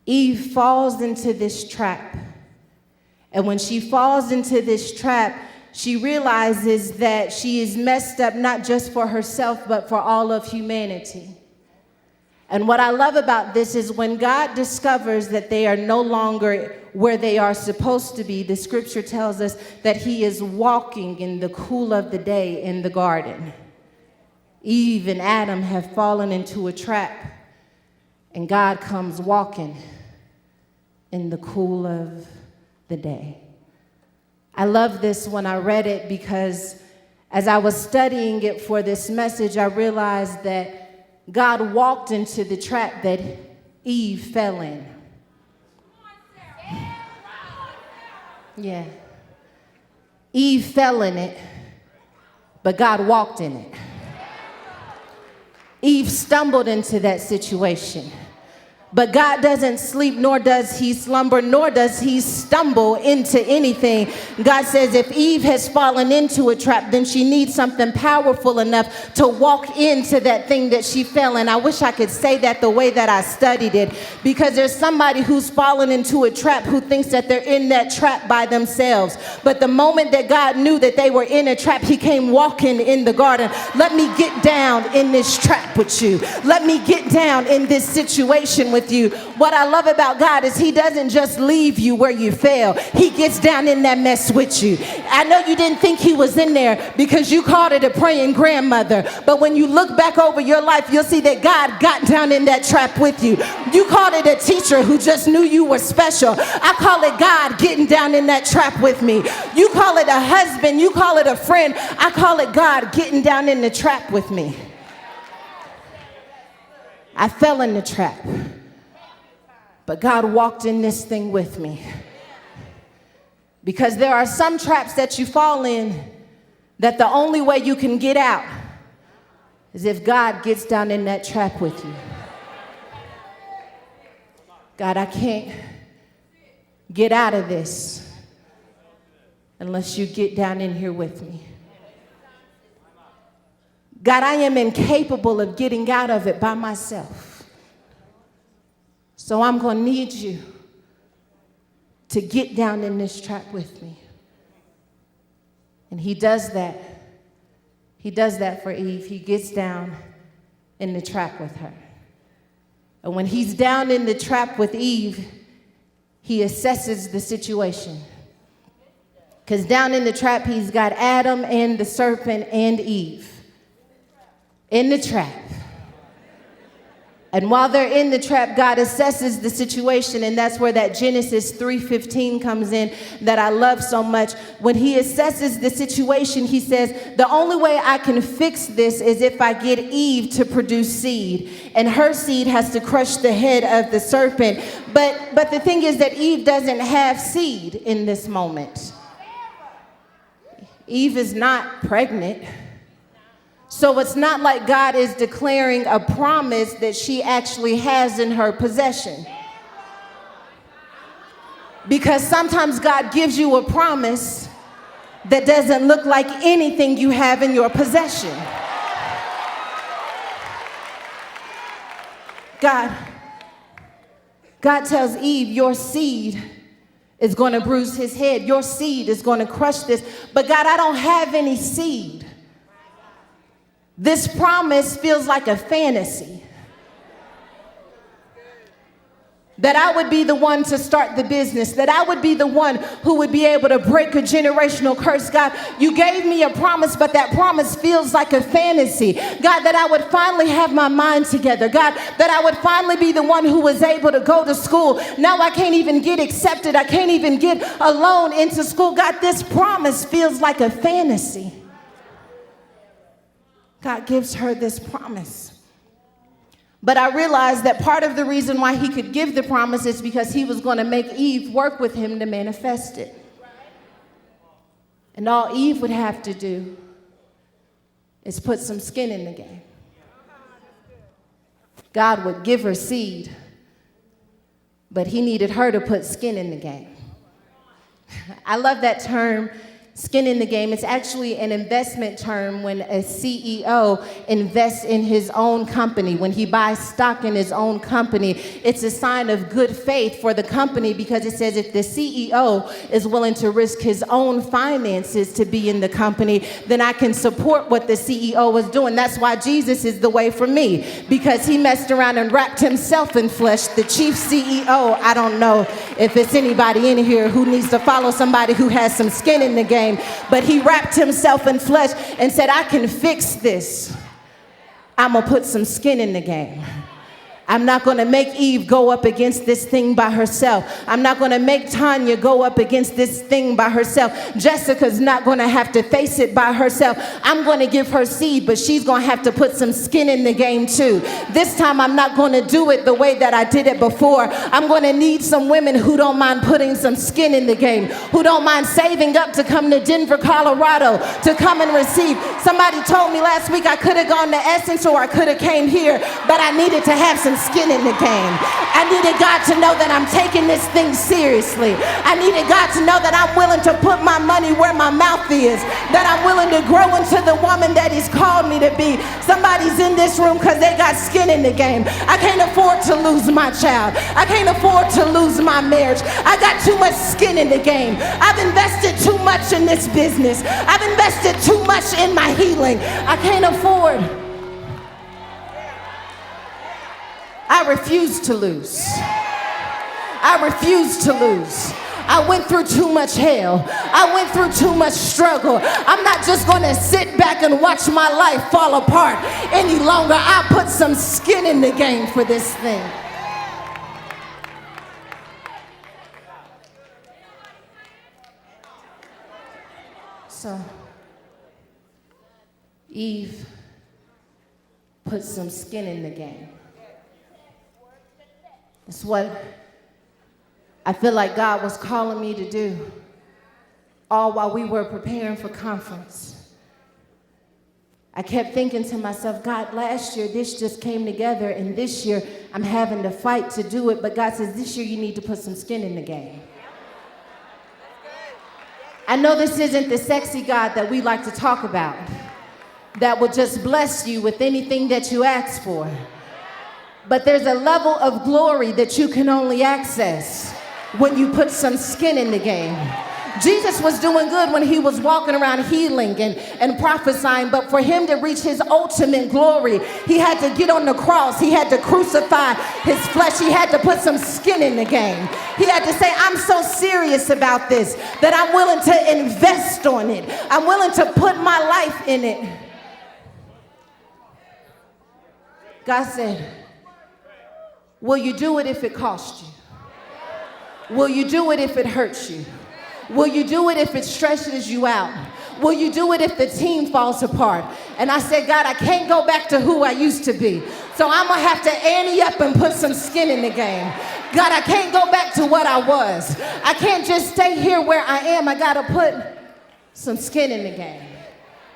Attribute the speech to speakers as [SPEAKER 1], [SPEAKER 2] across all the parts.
[SPEAKER 1] Eve falls into this trap. And when she falls into this trap, she realizes that she is messed up not just for herself, but for all of humanity. And what I love about this is when God discovers that they are no longer where they are supposed to be, the scripture tells us that he is walking in the cool of the day in the garden. Eve and Adam have fallen into a trap, and God comes walking in the cool of the day. I love this when I read it because as I was studying it for this message, I realized that God walked into the trap that Eve fell in. Yeah. Eve fell in it, but God walked in it. Eve stumbled into that situation. But God doesn't sleep, nor does he slumber, nor does he stumble into anything. God says if Eve has fallen into a trap, then she needs something powerful enough to walk into that thing that she fell in. I wish I could say that the way that I studied it, because there's somebody who's fallen into a trap who thinks that they're in that trap by themselves. But the moment that God knew that they were in a trap, he came walking in the garden. Let me get down in this trap with you. Let me get down in this situation with you. What I love about God is he doesn't just leave you where you fell. He gets down in that mess with you. I know you didn't think he was in there because you called it a praying grandmother. But when you look back over your life, you'll see that God got down in that trap with you. You called it a teacher who just knew you were special. I call it God getting down in that trap with me. You call it a husband. You call it a friend. I call it God getting down in the trap with me. I fell in the trap. But God walked in this thing with me. Because there are some traps that you fall in that the only way you can get out is if God gets down in that trap with you. God, I can't get out of this unless you get down in here with me. God, I am incapable of getting out of it by myself. So I'm going to need you to get down in this trap with me. And he does that. He does that for Eve. He gets down in the trap with her. And when he's down in the trap with Eve, he assesses the situation. Because down in the trap, he's got Adam and the serpent and Eve in the trap. And while they're in the trap, God assesses the situation, and that's where that Genesis 3:15 comes in that I love so much. When he assesses the situation, he says, the only way I can fix this is if I get Eve to produce seed, and her seed has to crush the head of the serpent. But the thing is that Eve doesn't have seed in this moment. Eve is not pregnant. So it's not like God is declaring a promise that she actually has in her possession. Because sometimes God gives you a promise that doesn't look like anything you have in your possession. God tells Eve, your seed is going to bruise his head. Your seed is going to crush this. But God, I don't have any seed. This promise feels like a fantasy. That I would be the one to start the business. That I would be the one who would be able to break a generational curse. God, you gave me a promise, but that promise feels like a fantasy. God, that I would finally have my mind together. God, that I would finally be the one who was able to go to school. Now I can't even get accepted. I can't even get a loan into school. God, this promise feels like a fantasy. God gives her this promise. But I realized that part of the reason why he could give the promise is because he was going to make Eve work with him to manifest it. And all Eve would have to do is put some skin in the game. God would give her seed, but he needed her to put skin in the game. I love that term. Skin in the game. It's actually an investment term when a CEO invests in his own company. When he buys stock in his own company, it's a sign of good faith for the company, because it says if the CEO is willing to risk his own finances to be in the company, then I can support what the CEO is doing. That's why Jesus is the way for me, because he messed around and wrapped himself in flesh. The chief CEO, I don't know if it's anybody in here who needs to follow somebody who has some skin in the game, but he wrapped himself in flesh and said, I can fix this. I'm gonna put some skin in the game. I'm not going to make Eve go up against this thing by herself. I'm not going to make Tanya go up against this thing by herself. Jessica's not going to have to face it by herself. I'm going to give her seed, but she's going to have to put some skin in the game too. This time I'm not going to do it the way that I did it before. I'm going to need some women who don't mind putting some skin in the game, who don't mind saving up to come to Denver, Colorado, to come and receive. Somebody told me last week I could have gone to Essence or I could have came here, but I needed to have some skin in the game. I needed God to know that I'm taking this thing seriously. I needed God to know that I'm willing to put my money where my mouth is, that I'm willing to grow into the woman that he's called me to be. Somebody's in this room because they got skin in the game. I can't afford to lose my child. I can't afford to lose my marriage. I got too much skin in the game. I've invested too much in this business. I've invested too much in my healing. I can't afford. I refuse to lose. I refuse to lose. I went through too much hell. I went through too much struggle. I'm not just going to sit back and watch my life fall apart any longer. I put some skin in the game for this thing. So, Eve put some skin in the game. That's what I feel like God was calling me to do, all while we were preparing for conference. I kept thinking to myself, God, last year this just came together, and this year I'm having to fight to do it. But God says this year you need to put some skin in the game. I know this isn't the sexy God that we like to talk about, that will just bless you with anything that you ask for. But there's a level of glory that you can only access when you put some skin in the game. Jesus was doing good when he was walking around healing and prophesying, but for him to reach his ultimate glory, he had to get on the cross. He had to crucify his flesh. He had to put some skin in the game. He had to say, I'm so serious about this that I'm willing to invest on it. I'm willing to put my life in it. God said, will you do it if it costs you? Will you do it if it hurts you? Will you do it if it stresses you out? Will you do it if the team falls apart? And I said, God, I can't go back to who I used to be. So I'm going to have to ante up and put some skin in the game. God, I can't go back to what I was. I can't just stay here where I am. I got to put some skin in the game.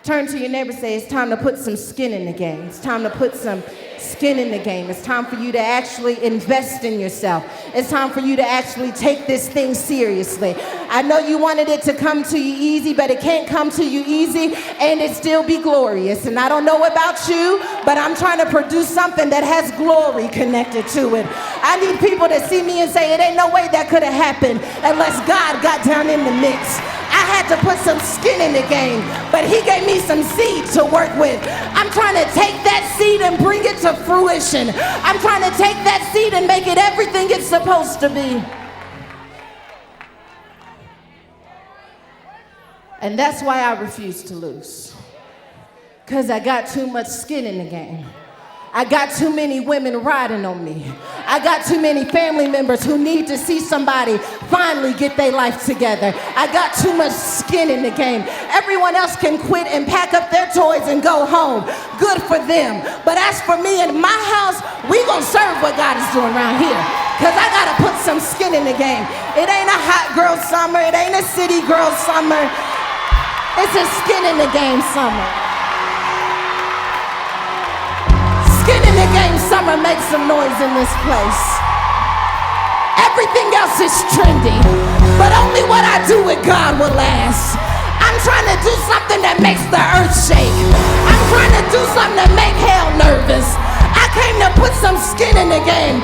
[SPEAKER 1] Turn to your neighbor and say, it's time to put some skin in the game. It's time to put some skin in the game. It's time for you to actually invest in yourself. It's time for you to actually take this thing seriously. I know you wanted it to come to you easy, but it can't come to you easy and it still be glorious. And I don't know about you, but I'm trying to produce something that has glory connected to it. I need people to see me and say, it ain't no way that could have happened unless God got down in the mix. I had to put some skin in the game, but he gave me some seed to work with. I'm trying to take that seed and bring it to fruition. I'm trying to take that seed and make it everything it's supposed to be. And that's why I refuse to lose. Because I got too much skin in the game. I got too many women riding on me. I got too many family members who need to see somebody finally get their life together. I got too much skin in the game. Everyone else can quit and pack up their toys and go home. Good for them. But as for me and my house, we gonna serve what God is doing around here. Because I gotta put some skin in the game. It ain't a hot girl summer. It ain't a city girl summer. It's a skin in the game summer. Skin in the game summer makes some noise in this place. Everything else is trendy, but only what I do with God will last. I'm trying to do something that makes the earth shake. I'm trying to do something that make hell nervous. I came to put some skin in the game.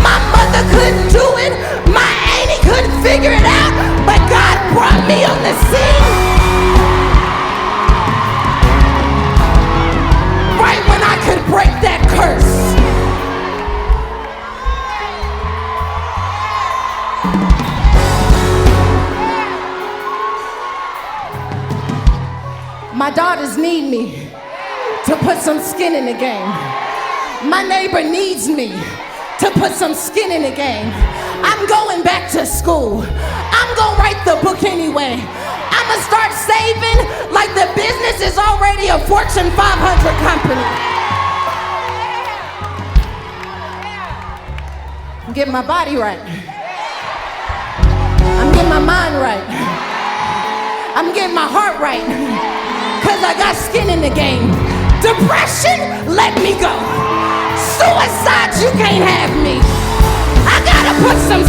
[SPEAKER 1] My mother couldn't do it. My auntie couldn't figure it out. But God brought me on the scene right when I could break that curse. My daughters need me to put some skin in the game. My neighbor needs me to put some skin in the game. I'm going back to school. I'm gonna write the book anyway. I'm gonna start saving like the business is already a Fortune 500 company. I'm getting my body right. I'm getting my mind right. I'm getting my heart right. Cause I got skin in the game. Depression, let me go. Suicide, you can't have me. I gotta put some